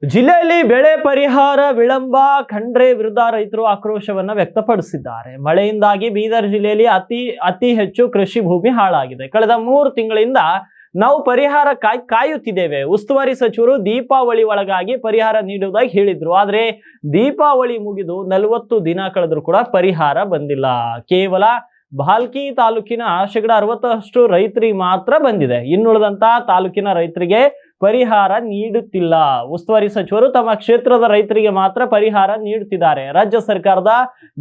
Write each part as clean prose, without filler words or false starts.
ಜಿಲ್ಲೆಯಲ್ಲಿ ಬೆಳೆ ಪರಿಹಾರ ವಿಳಂಬ ಕಂಡ್ರೆ ವಿರುದ್ಧ ರೈತರು ಆಕ್ರೋಶವನ್ನ ವ್ಯಕ್ತಪಡಿಸಿದ್ದಾರೆ. ಮಳೆಯಿಂದಾಗಿ ಬೀದರ್ ಜಿಲ್ಲೆಯಲ್ಲಿ ಅತಿ ಹೆಚ್ಚು ಕೃಷಿ ಭೂಮಿ ಹಾಳಾಗಿದೆ. ಕಳೆದ 3 ತಿಂಗಳಿಂದ ನಾವು ಪರಿಹಾರ ಕಾಯುತ್ತಿದ್ದೇವೆ. ಉಸ್ತುವಾರಿ ಸಚಿವರು ದೀಪಾವಳಿ ಒಳಗಾಗಿ ಪರಿಹಾರ ನೀಡುವುದಾಗಿ ಹೇಳಿದ್ರು. ಆದ್ರೆ ದೀಪಾವಳಿ ಮುಗಿದು 40 ದಿನ ಕಳೆದ್ರು ಕೂಡ ಪರಿಹಾರ ಬಂದಿಲ್ಲ. ಕೇವಲ ಭಾಲ್ಕಿ ತಾಲೂಕಿನ 60% ರೈತರಿಗೆ ಮಾತ್ರ ಬಂದಿದೆ. ಇನ್ನುಳಿದಂತ ತಾಲೂಕಿನ ರೈತರಿಗೆ ಪರಿಹಾರ ನೀಡುತ್ತಿಲ್ಲ. ಉಸ್ತುವಾರಿ ಸಚಿವರು ತಮ್ಮ ಕ್ಷೇತ್ರದ ರೈತರಿಗೆ ಮಾತ್ರ ಪರಿಹಾರ ನೀಡುತ್ತಿದ್ದಾರೆ. ರಾಜ್ಯ ಸರ್ಕಾರದ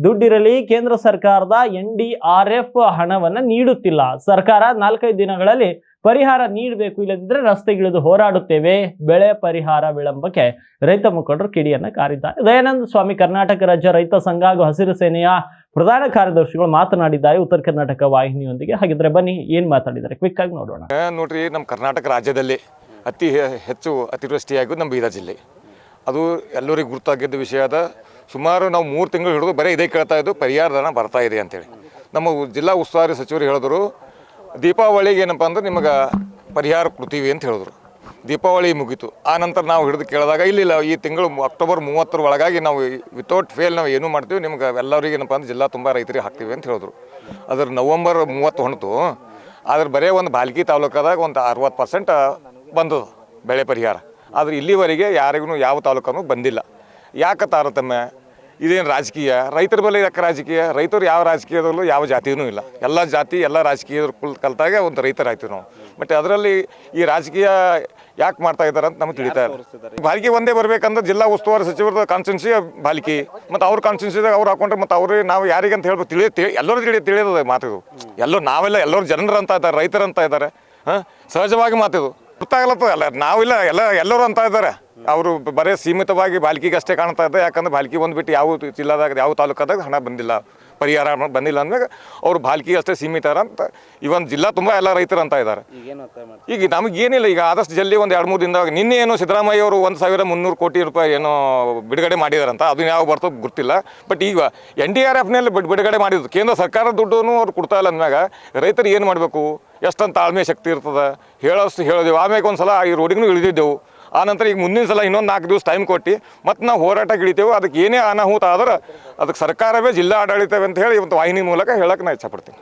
ದುಡ್ಡಿರಲಿ, ಕೇಂದ್ರ ಸರ್ಕಾರದ NDRF ಹಣವನ್ನ ನೀಡುತ್ತಿಲ್ಲ. ಸರ್ಕಾರ 4-5 ದಿನಗಳಲ್ಲಿ ಪರಿಹಾರ ನೀಡಬೇಕು, ಇಲ್ಲದಿದ್ದರೆ ರಸ್ತೆಗಿಳಿದು ಹೋರಾಡುತ್ತೇವೆ. ಬೆಳೆ ಪರಿಹಾರ ವಿಳಂಬಕ್ಕೆ ರೈತ ಮುಖಂಡರು ಕಿಡಿಯನ್ನ ಕಾರಿದ್ದಾರೆ. ದಯಾನಂದ ಸ್ವಾಮಿ ಕರ್ನಾಟಕ ರಾಜ್ಯ ರೈತ ಸಂಘ ಹಾಗೂ ಹಸಿರು ಸೇನೆಯ ಪ್ರಧಾನ ಕಾರ್ಯದರ್ಶಿಗಳು ಮಾತನಾಡಿದ್ದಾರೆ ಉತ್ತರ ಕರ್ನಾಟಕ ವಾಹಿನಿಯೊಂದಿಗೆ. ಹಾಗಿದ್ರೆ ಬನ್ನಿ ಏನ್ ಮಾತಾಡಿದ್ದಾರೆ ಕ್ವಿಕ್ ಆಗಿ ನೋಡೋಣ. ನೋಡ್ರಿ, ನಮ್ಮ ಕರ್ನಾಟಕ ರಾಜ್ಯದಲ್ಲಿ ಅತಿ ಹೆಚ್ಚು ಅತಿವೃಷ್ಟಿಯಾಗೋದು ನಮ್ಮ ಬೀದರ್ ಜಿಲ್ಲೆ. ಅದು ಎಲ್ಲರಿಗೂ ಗುರುತಾಗಿದ್ದ ವಿಷಯ ಅದ. ಸುಮಾರು ನಾವು 3 ತಿಂಗಳು ಹಿಡಿದು ಬರೀ ಇದೇ ಕೇಳ್ತಾ ಇದ್ದು ಪರಿಹಾರಧನ ಬರ್ತಾ ಇದೆ ಅಂತೇಳಿ. ನಮ್ಮ ಜಿಲ್ಲಾ ಉಸ್ತುವಾರಿ ಸಚಿವರು ಹೇಳಿದ್ರು, ದೀಪಾವಳಿಗೆ ಏನಪ್ಪ ಅಂದ್ರೆ ನಿಮಗೆ ಪರಿಹಾರ ಕೊಡ್ತೀವಿ ಅಂತ ಹೇಳಿದ್ರು. ದೀಪಾವಳಿ ಮುಗೀತು. ಆ ನಂತರ ನಾವು ಹಿಡಿದು ಕೇಳಿದಾಗ ಇಲ್ಲ, ಈ ತಿಂಗಳು ಅಕ್ಟೋಬರ್ 30 ಒಳಗಾಗಿ ನಾವು ವಿತೌಟ್ ಫೇಲ್ ನಾವು ಏನು ಮಾಡ್ತೀವಿ, ನಿಮ್ಗೆ ಎಲ್ಲರಿಗೆ ಏನಪ್ಪ ಅಂದ್ರೆ ಜಿಲ್ಲಾ ತುಂಬ ರೈತರಿಗೆ ಹಾಕ್ತೀವಿ ಅಂತ ಹೇಳಿದ್ರು. ಅದ್ರ ನವಂಬರ್ 30 ಹೊಂಟು. ಆದ್ರೆ ಬರೀ ಒಂದು ಭಾಲ್ಕಿ ತಾಲೂಕದಾಗ ಒಂದು 60% ಬಂದದು ಬೆಳೆ ಪರಿಹಾರ. ಆದರೆ ಇಲ್ಲಿವರೆಗೆ ಯಾರಿಗೂ ಯಾವ ತಾಲೂಕೂ ಬಂದಿಲ್ಲ. ಯಾಕೆ ತಾರತಮ್ಯ? ಇದೇನು ರಾಜಕೀಯ? ರೈತರ ಬಳಿ ಯಾಕೆ ರಾಜಕೀಯ? ರೈತರು ಯಾವ ರಾಜಕೀಯದಲ್ಲೂ ಯಾವ ಜಾತಿಯೂ ಇಲ್ಲ. ಎಲ್ಲ ಜಾತಿ ಎಲ್ಲ ರಾಜಕೀಯ ಕಲ್ತಾಗ ಒಂದು ರೈತರಾಗ್ತೀವಿ ನಾವು. ಬಟ್ ಅದರಲ್ಲಿ ಈ ರಾಜಕೀಯ ಯಾಕೆ ಮಾಡ್ತಾ ಇದ್ದಾರೆ ಅಂತ ನಮ್ಗೆ ತಿಳಿತಾ ಇಲ್ಲ. ಭಾಲ್ಕಿ ಒಂದೇ ಬರಬೇಕಂದ್ರೆ ಜಿಲ್ಲಾ ಉಸ್ತುವಾರಿ ಸಚಿವರದ ಕಾನ್ಸ್ಟಿಟ್ಯೂನ್ಸಿ ಭಾಲ್ಕಿ, ಮತ್ತು ಅವ್ರ ಕಾನ್ಸ್ಟಿಟ್ಯೂನ್ಸಿದಾಗ ಅವ್ರು ಹಾಕೊಂಡ್ರೆ ಮತ್ತು ಅವ್ರಿಗೆ ನಾವು ಯಾರಿಗಂತ ಹೇಳ್ಬೇಕು ಎಲ್ಲರೂ ತಿಳಿಯೋದು ಮಾತಿದು. ನಾವೆಲ್ಲ ಎಲ್ಲರೂ ಜನರು ಅಂತ ಇದ್ದಾರೆ, ರೈತರು ಅಂತ ಇದ್ದಾರೆ. ಸಹಜವಾಗಿ ಮಾತಿದು ಗೊತ್ತಾಗಲತ್ತದ. ನಾವಿಲ್ಲ ಎಲ್ಲರೂ ಅಂತ ಇದ್ದಾರೆ. ಅವರು ಬರೀ ಸೀಮಿತವಾಗಿ ಭಾಲ್ಕಿಗೆ ಅಷ್ಟೇ ಕಾಣ್ತಾ ಇದ್ದಾರೆ. ಯಾಕಂದ್ರೆ ಭಾಲ್ಕಿ ಬಂದುಬಿಟ್ಟು ಯಾವ ಜಿಲ್ಲಾದಾಗ ಯಾವ ತಾಲೂಕಾದಾಗ ಹಣ ಬಂದಿಲ್ಲ, ಪರಿಹಾರ ಬಂದಿಲ್ಲ ಅಂದಾಗ ಅವರು ಭಾಲ್ಕಿಗೆ ಅಷ್ಟೇ ಸೀಮಿತ ಅಂತ ಇವನ್ ಜಿಲ್ಲಾ ತುಂಬ ಎಲ್ಲ ರೈತರು ಅಂತ ಇದ್ದಾರೆ. ಈಗ ನಮಗೇನಿಲ್ಲ, ಈಗ ಆದಷ್ಟು ಜಲ್ದಿ ಒಂದು 2-3 ದಿನದಾಗ ನಿನ್ನೆ ಏನೋ ಸಿದ್ದರಾಮಯ್ಯ ಅವರು 1,300 ಕೋಟಿ ರೂಪಾಯಿ ಏನೋ ಬಿಡುಗಡೆ ಮಾಡಿದಾರಂತ. ಅದನ್ನ ಯಾವ ಬರ್ತದೆ ಗೊತ್ತಿಲ್ಲ. ಬಟ್ ಈಗ NDRFನಲ್ಲಿ ಬಿಡುಗಡೆ ಮಾಡಿದ್ರು. ಕೇಂದ್ರ ಸರ್ಕಾರದ ದುಡ್ಡನ್ನು ಅವ್ರು ಕೊಡ್ತಾ ಇಲ್ಲ ಅಂದಾಗ ರೈತರು ಏನು ಮಾಡಬೇಕು? ಎಷ್ಟೊಂದು ತಾಳ್ಮೆ ಶಕ್ತಿ ಇರ್ತದೆ? ಹೇಳೋಷ್ಟು ಹೇಳಿದೆವು. ಆಮೇಲೆ ಒಂದು ಸಲ ಈ ರೋಡಿಗೂ ಇಳಿದಿದ್ದೆವು. ಆನಂತರ ಈಗ ಮುಂದಿನ ಸಲ ಇನ್ನೊಂದು 4 ದಿವಸ ಟೈಮ್ ಕೊಟ್ಟು ಮತ್ತು ನಾವು ಹೋರಾಟಕ್ಕೆ ಇಳಿತೇವೆ. ಅದಕ್ಕೆ ಏನೇ ಅನಾಹುತ ಆದ್ರೆ ಅದಕ್ಕೆ ಸರ್ಕಾರವೇ ಜಿಲ್ಲಾ ಆಡಳಿತವೆ ಅಂತ ಹೇಳಿ ಇವತ್ತು ವಾಹಿನಿ ಮೂಲಕ ಹೇಳಕ್ಕೆ ನಾನು ಇಷ್ಟಪಡ್ತೀನಿ.